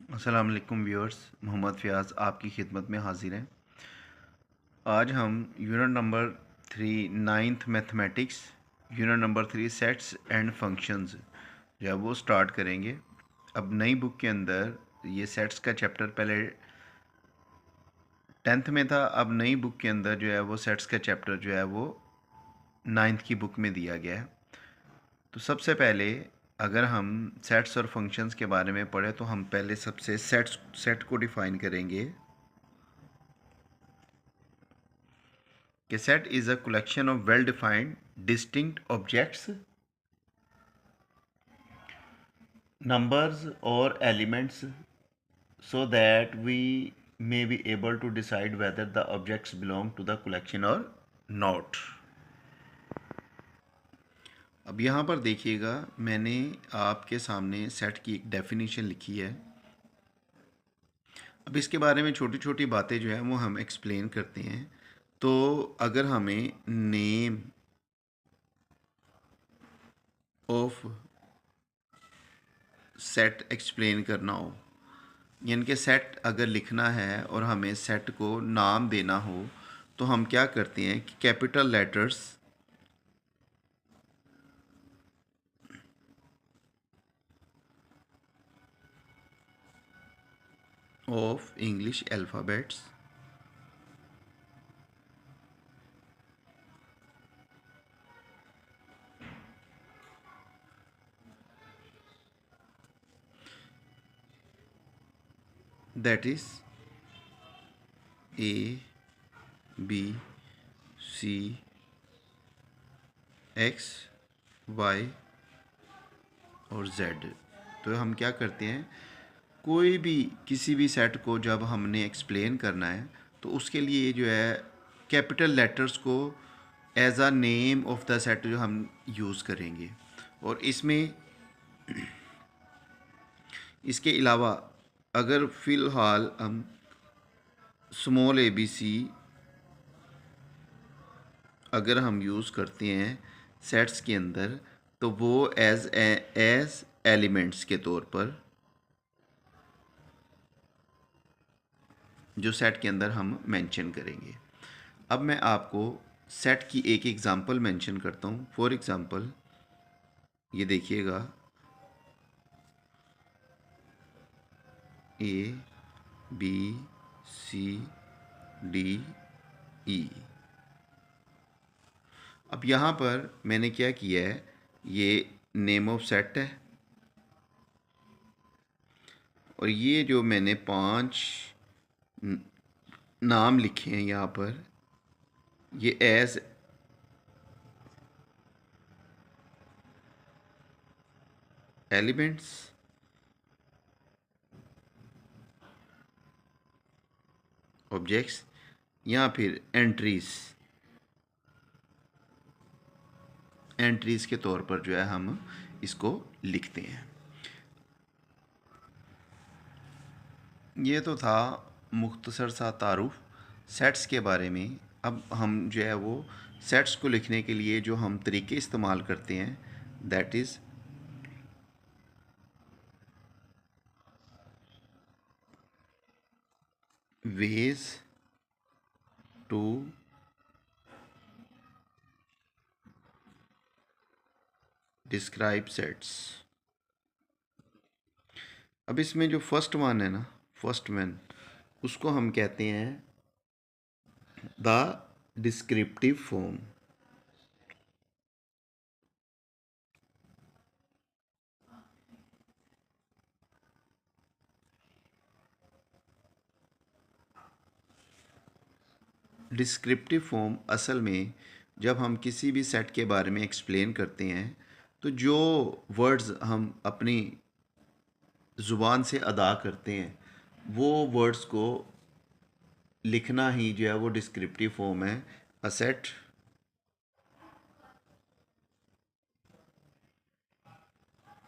अस्सलाम वालेकुम व्यूअर्स, मोहम्मद फ़याज़ आपकी खिदमत में हाज़िर हैं। आज हम unit number 3 ninth mathematics unit number 3 sets and functions जो है वो स्टार्ट करेंगे। अब नई बुक के अंदर ये सेट्स का चैप्टर पहले 10th में था, अब नई बुक के अंदर जो है वो सेट्स का चैप्टर जो है वो 9th की बुक में दिया गया है। तो सबसे पहले अगर हम सेट्स और फंक्शंस के बारे में पढ़ें तो हम पहले सबसे सेट को डिफ़ाइन करेंगे कि set is a collection of well defined distinct objects, numbers or elements so that we may be able to decide whether the objects belong to the collection or not. अब यहाँ पर देखिएगा, मैंने आपके सामने सेट की एक डेफिनेशन लिखी है। अब इसके बारे में छोटी छोटी बातें जो है वो हम एक्सप्लेन करते हैं। तो अगर हमें नेम ऑफ सेट एक्सप्लेन करना हो, यानी कि सेट अगर लिखना है और हमें सेट को नाम देना हो, तो हम क्या करते हैं कि capital letters of English alphabets that is A B C X Y और जेड। तो हम क्या करते हैं, कोई भी किसी भी सेट को जब हमने एक्सप्लेन करना है तो उसके लिए जो है कैपिटल लेटर्स को as a name of the set जो हम यूज़ करेंगे। और इसमें इसके अलावा अगर फ़िलहाल हम स्मॉल ए बी सी अगर हम यूज़ करते हैं सेट्स के अंदर, तो वो एज एलिमेंट्स के तौर पर जो सेट के अंदर हम मेंशन करेंगे। अब मैं आपको सेट की एक एग्ज़ाम्पल मेंशन करता हूँ। फॉर एग्ज़ाम्पल ये देखिएगा, ए बी सी डी ई। अब यहाँ पर मैंने क्या किया है, ये नेम ऑफ सेट है और ये जो मैंने 5 नाम लिखे हैं यहाँ पर, ये एज एलिमेंट्स ऑब्जेक्ट्स या फिर एंट्रीज़ के तौर पर जो है हम इसको लिखते हैं। ये तो था मुख्तसर सा तारुफ सेट्स के बारे में। अब हम जो है वो सेट्स को लिखने के लिए जो हम तरीके इस्तेमाल करते हैं, that is ways to describe sets. अब इसमें जो फर्स्ट वन है ना, फर्स्ट वन, उसको हम कहते हैं the descriptive form. Descriptive form असल में जब हम किसी भी सेट के बारे में एक्सप्लेन करते हैं, तो जो वर्ड्स हम अपनी ज़ुबान से अदा करते हैं, वो वर्ड्स को लिखना ही जो है वो डिस्क्रिप्टिव फॉर्म है। A set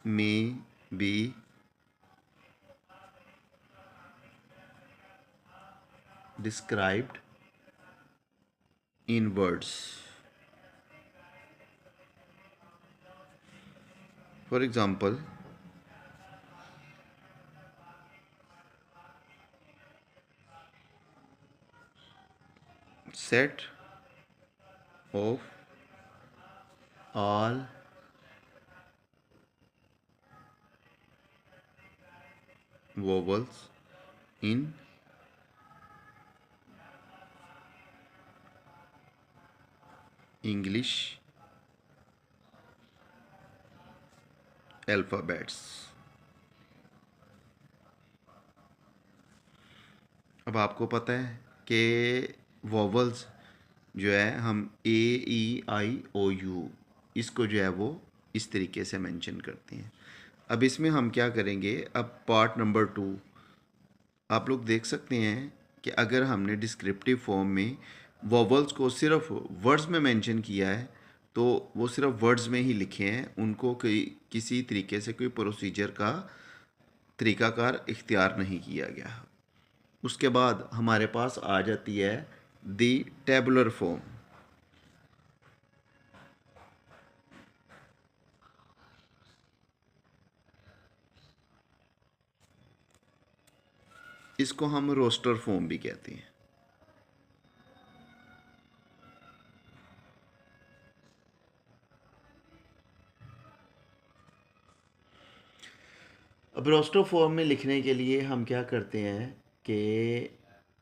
may be described in words. For example, set of all vowels in English alphabets। अब आपको पता है कि वॉवल्स जो है हम A E I O U इसको जो है वो इस तरीके से मेंशन करते हैं। अब इसमें हम क्या करेंगे, अब पार्ट नंबर 2 आप लोग देख सकते हैं कि अगर हमने डिस्क्रिप्टिव फॉर्म में वॉवल्स को सिर्फ वर्ड्स में मेंशन किया है तो वो सिर्फ वर्ड्स में ही लिखे हैं, उनको किसी तरीके से कोई प्रोसीजर का तरीकाकार इख्तियार नहीं किया गया। उसके बाद हमारे पास आ जाती है दी टेबुलर फॉर्म। इसको हम रोस्टर फॉर्म भी कहते हैं। अब रोस्टर फॉर्म में लिखने के लिए हम क्या करते हैं कि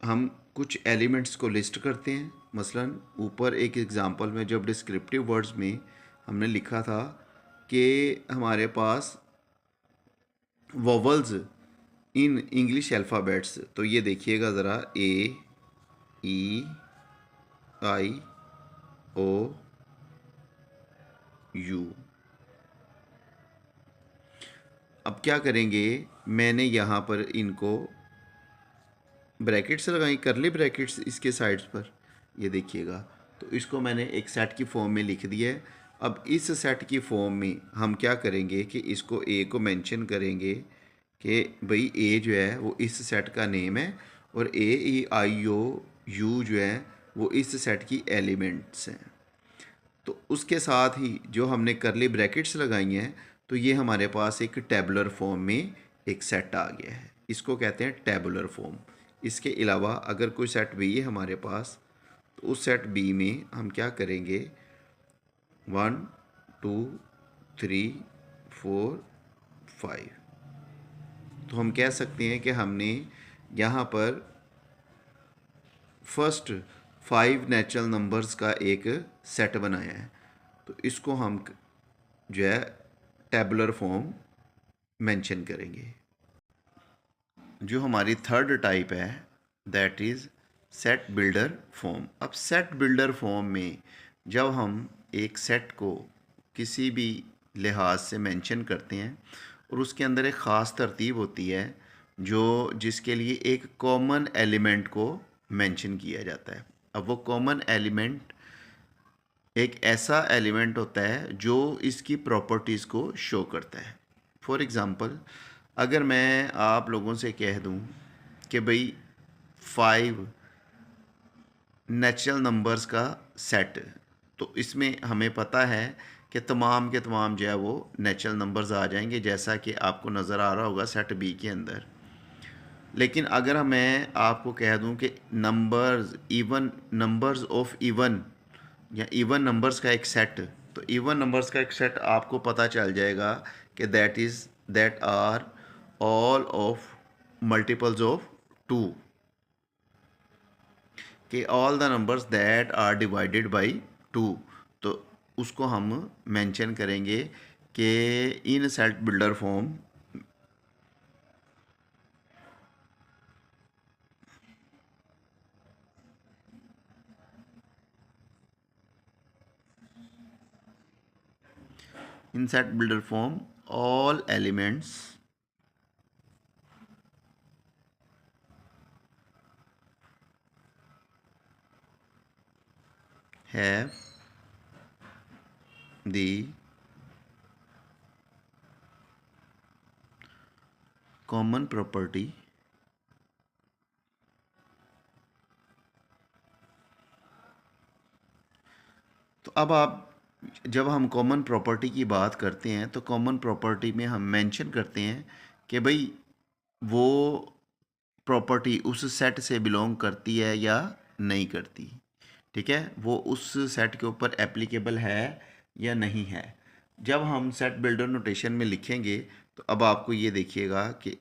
हम कुछ एलिमेंट्स को लिस्ट करते हैं। मसलन ऊपर एक एग्जांपल में जब डिस्क्रिप्टिव वर्ड्स में हमने लिखा था कि हमारे पास वॉवल्स इन इंग्लिश अल्फ़ाबेट्स, तो ये देखिएगा ज़रा A E I O U। अब क्या करेंगे, मैंने यहाँ पर इनको ब्रैकेट्स लगाई, करली ब्रैकेट्स इसके साइड्स पर, ये देखिएगा। तो इसको मैंने एक सेट की फॉर्म में लिख दिया है। अब इस सेट की फॉर्म में हम क्या करेंगे कि इसको ए को मेंशन करेंगे कि भाई ए जो है वो इस सेट का नेम है और A E I O U जो है वो इस सेट की एलिमेंट्स हैं। तो उसके साथ ही जो हमने करली ब्रैकेट्स लगाई हैं तो ये हमारे पास एक टेबुलर फॉर्म में एक सेट आ गया है, इसको कहते हैं टेबुलर फॉर्म। इसके अलावा अगर कोई सेट बी है हमारे पास तो उस सेट बी में हम क्या करेंगे 1 2 3 4 5। तो हम कह सकते हैं कि हमने यहाँ पर फर्स्ट 5 नेचुरल नंबर्स का एक सेट बनाया है। तो इसको हम जो है टेबुलर फॉर्म मेंशन करेंगे। जो हमारी थर्ड टाइप है that is set builder form. अब सेट बिल्डर फॉर्म में जब हम एक सेट को किसी भी लिहाज से मेंशन करते हैं और उसके अंदर एक ख़ास तरतीब होती है जो जिसके लिए एक कॉमन एलिमेंट को मेंशन किया जाता है। अब वो कॉमन एलिमेंट एक ऐसा एलिमेंट होता है जो इसकी प्रॉपर्टीज़ को शो करता है। फॉर एग्ज़ाम्पल अगर मैं आप लोगों से कह दूं कि भाई 5 नेचुरल नंबर्स का सेट, तो इसमें हमें पता है कि तमाम के तमाम जो है वो नेचुरल नंबर्स आ जाएंगे जैसा कि आपको नज़र आ रहा होगा सेट बी के अंदर। लेकिन अगर मैं आपको कह दूं कि नंबर्स ऑफ इवन या इवन नंबर्स का एक सेट, तो इवन नंबर्स का एक सेट आपको पता चल जाएगा कि that are all of multiples of 2, कि all the numbers that are divided by 2। तो उसको हम मेंशन करेंगे कि in set builder form in set builder form all elements have the common property तो अब आप जब हम कॉमन प्रॉपर्टी की बात करते हैं तो कॉमन प्रॉपर्टी में हम मेंशन करते हैं कि भाई वो प्रॉपर्टी उस सेट से बिलोंग करती है या नहीं करती। ठीक है, वो उस सेट के ऊपर एप्लीकेबल है या नहीं है। जब हम सेट बिल्डर नोटेशन में लिखेंगे तो अब आपको ये देखिएगा कि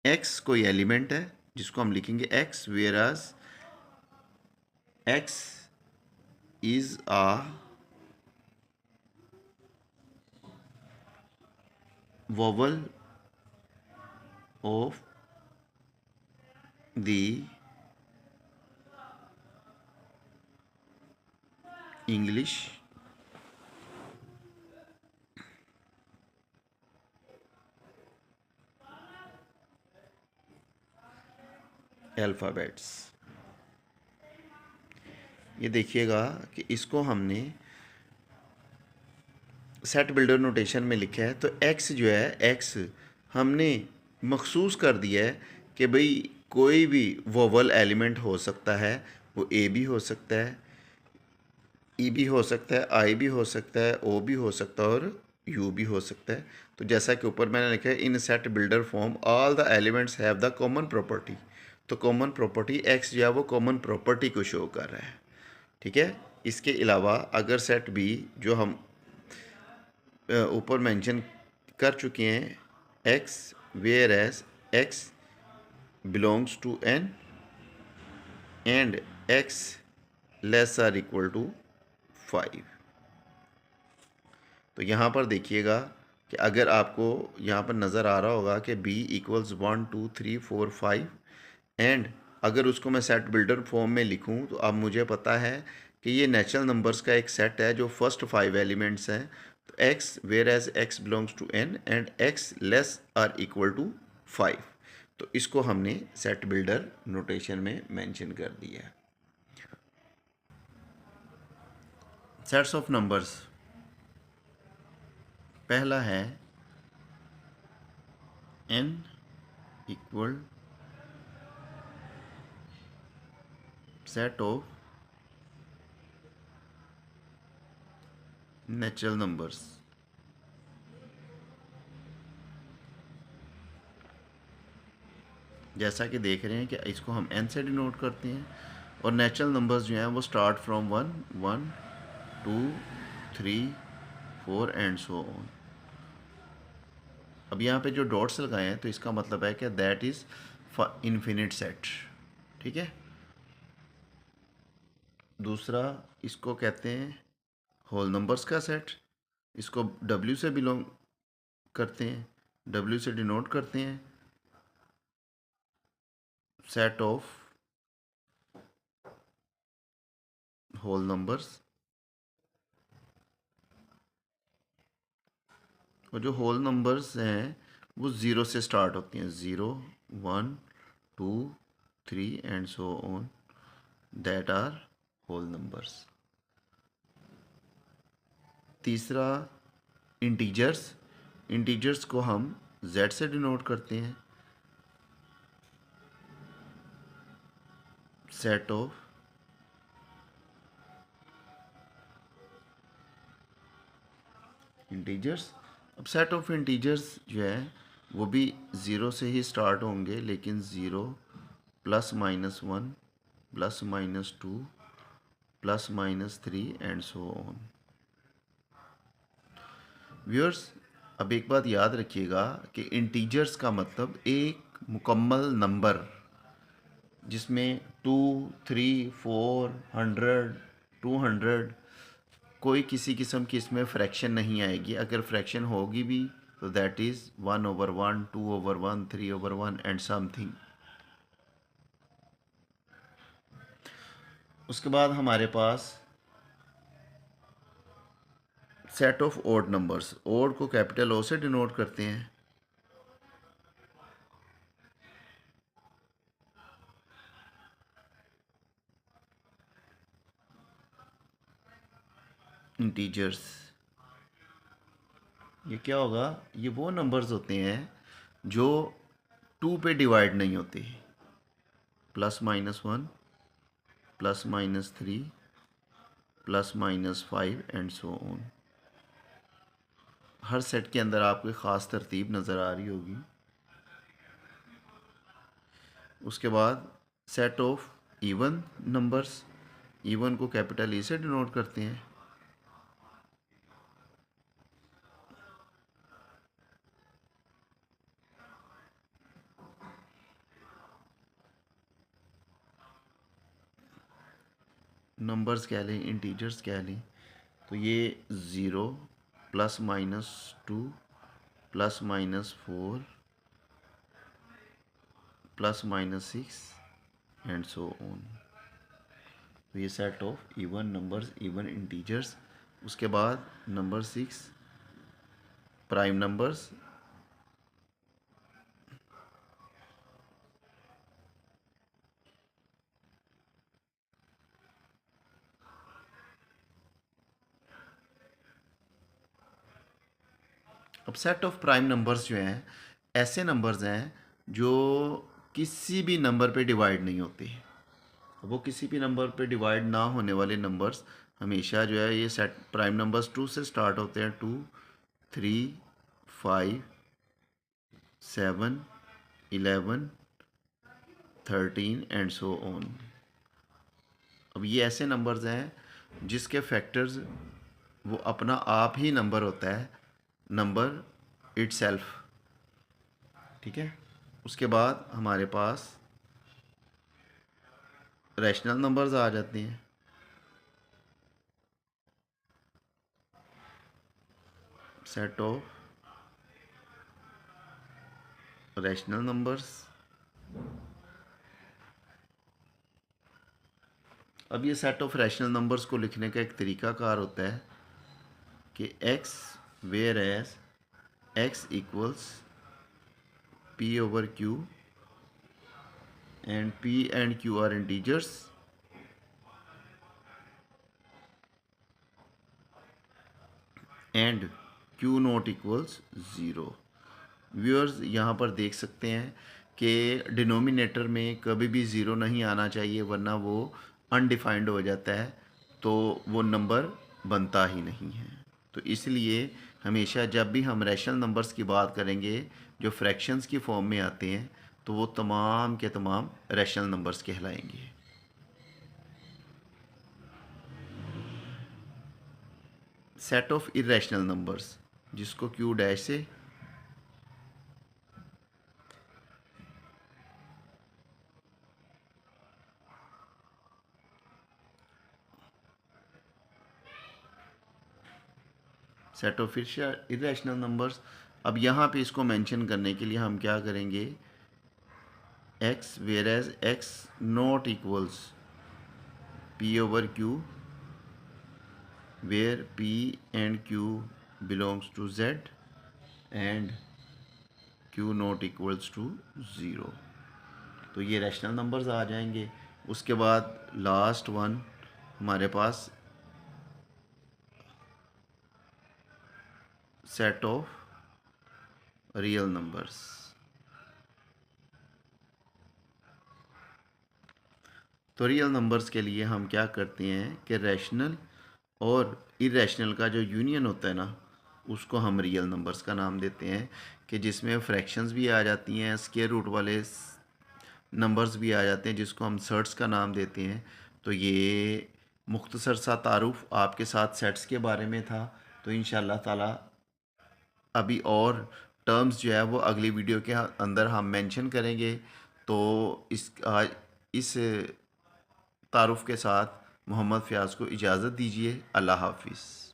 x कोई एलिमेंट है जिसको हम लिखेंगे x, whereas x is a vowel of the English alphabets. ये देखिएगा कि इसको हमने सेट बिल्डर नोटेशन में लिखा है तो x जो है x हमने मखसूस कर दिया है कि भाई कोई भी वोवल एलिमेंट हो सकता है, वो a भी हो सकता है, ई भी हो सकता है, आई भी हो सकता है, ओ भी हो सकता है और यू भी हो सकता है। तो जैसा कि ऊपर मैंने लिखा है इन set builder form all the elements have the common property. तो कॉमन प्रॉपर्टी एक्स जो है वो कॉमन प्रॉपर्टी को शो कर रहा है। ठीक है, इसके अलावा अगर सेट बी जो हम ऊपर मेंशन कर चुके हैं X where as X belongs to N and X less or equal to 5। तो यहाँ पर देखिएगा कि अगर आपको यहाँ पर नज़र आ रहा होगा कि b इक्वल्स 1 2 3 4 5 एंड अगर उसको मैं सेट बिल्डर फॉर्म में लिखूँ तो अब मुझे पता है कि ये नेचुरल नंबर्स का एक सेट है जो फर्स्ट 5 एलिमेंट्स हैं। तो x where as x belongs to n and x less or equal to 5। तो इसको हमने सेट बिल्डर नोटेशन में मेंशन कर दिया है। सेट्स ऑफ नंबर्स, पहला है n equal set of natural numbers. जैसा कि देख रहे हैं कि इसको हम n से डिनोट करते हैं और नेचुरल नंबर्स जो हैं वो start from 1 1 2 3 4 and so on. अब यहाँ पे जो डॉट्स लगाए हैं तो इसका मतलब है कि दैट इज़ इन्फिनिट सेट। ठीक है, दूसरा इसको कहते हैं होल नंबर्स का सेट। इसको W से बिलोंग करते हैं, W से डिनोट करते हैं सेट ऑफ होल नंबर्स। और जो होल नंबर्स हैं वो ज़ीरो से स्टार्ट होती हैं, 0 1 2 3 and so on, that are whole numbers. तीसरा इंटीजर्स, इंटीजर्स को हम z से डिनोट करते हैं सेट ऑफ इंटीजर्स। अब सेट ऑफ इंटीजर्स जो है वो भी ज़ीरो से ही स्टार्ट होंगे, लेकिन 0 plus minus 1 plus minus 2 plus minus 3 and so on. Viewers, अब एक बात याद रखिएगा कि इंटीजर्स का मतलब एक मुकम्मल नंबर जिसमें 2 3 4 100 200 कोई किसी किस्म की इसमें फ्रैक्शन नहीं आएगी। अगर फ्रैक्शन होगी भी तो दैट इज़ 1/1 2/1 3/1 एंड समथिंग। उसके बाद हमारे पास set of odd numbers. Odd को कैपिटल ओ से डिनोट करते हैं इंटीजर्स। ये क्या होगा, ये वो नंबर्स होते हैं जो 2 पे डिवाइड नहीं होते, plus minus 1 plus minus 3 plus minus 5 and so on. Her set के अंदर आपको ख़ास तरतीब नज़र आ रही होगी। उसके बाद set of even numbers, even को कैपिटल ई से डिनोट करते हैं। नंबर्स कह लें, इंटीजर्स कह लें, तो ये 0 +-2 +-4 +-6 एंड सो ऑन। तो ये set of even numbers, even integers. उसके बाद नंबर 6 प्राइम नंबर्स। अब सेट ऑफ प्राइम नंबर्स जो हैं ऐसे नंबर्स हैं जो किसी भी नंबर पे डिवाइड नहीं होते। वो किसी भी नंबर पे डिवाइड ना होने वाले नंबर्स हमेशा जो है ये सेट प्राइम नंबर्स 2 से स्टार्ट होते हैं। 2, 3, 5, 7, 11, 13 एंड सो ऑन। अब ये ऐसे नंबर्स हैं जिसके फैक्टर्स वो अपना आप ही नंबर होता है, नंबर इटसेल्फ। ठीक है। उसके बाद हमारे पास रैशनल नंबर्स आ जाते हैं। Set of rational numbers. अब ये सेट ऑफ रैशनल नंबर्स को लिखने का एक तरीकाकार होता है कि x where as x equals p/q and p and q are integers and q not equals 0। Viewers यहाँ पर देख सकते हैं कि डिनोमिनेटर में कभी भी ज़ीरो नहीं आना चाहिए, वरना वो अनडिफाइंड हो जाता है, तो वो नंबर बनता ही नहीं है। तो इसलिए हमेशा जब भी हम रैशनल नंबर्स की बात करेंगे जो फ्रैक्शंस की फॉर्म में आते हैं, तो वो तमाम के तमाम रैशनल नंबर्स कहलाएंगे। सेट ऑफ इरेशनल नंबर्स, जिसको क्यू डैश से सेट ऑफ इरेशनल नंबर्स। अब यहाँ पे इसको मेंशन करने के लिए हम क्या करेंगे, x where as x not equals p/q where p and q belongs to z and q not equals to 0। तो ये रैशनल नंबर्स आ जाएंगे। उसके बाद लास्ट वन हमारे पास सेट ऑफ रियल नंबर्स। तो रियल नंबर्स के लिए हम क्या करते हैं कि रैशनल और इरेशनल का जो यूनियन होता है ना, उसको हम रियल नंबर्स का नाम देते हैं, कि जिसमें फ्रैक्शंस भी आ जाती हैं, स्क्वायर रूट वाले नंबर्स भी आ जाते हैं, जिसको हम सेट्स का नाम देते हैं। तो ये मुख्तसर सा तारुफ आपके साथ सेट्स के बारे में था। तो इंशाअल्लाह ताला अभी और टर्म्स जो है वो अगली वीडियो के अंदर हम मेंशन करेंगे। तो इस तारुफ के साथ मोहम्मद फ़याज़ को इजाज़त दीजिए। अल्लाह हाफिज़।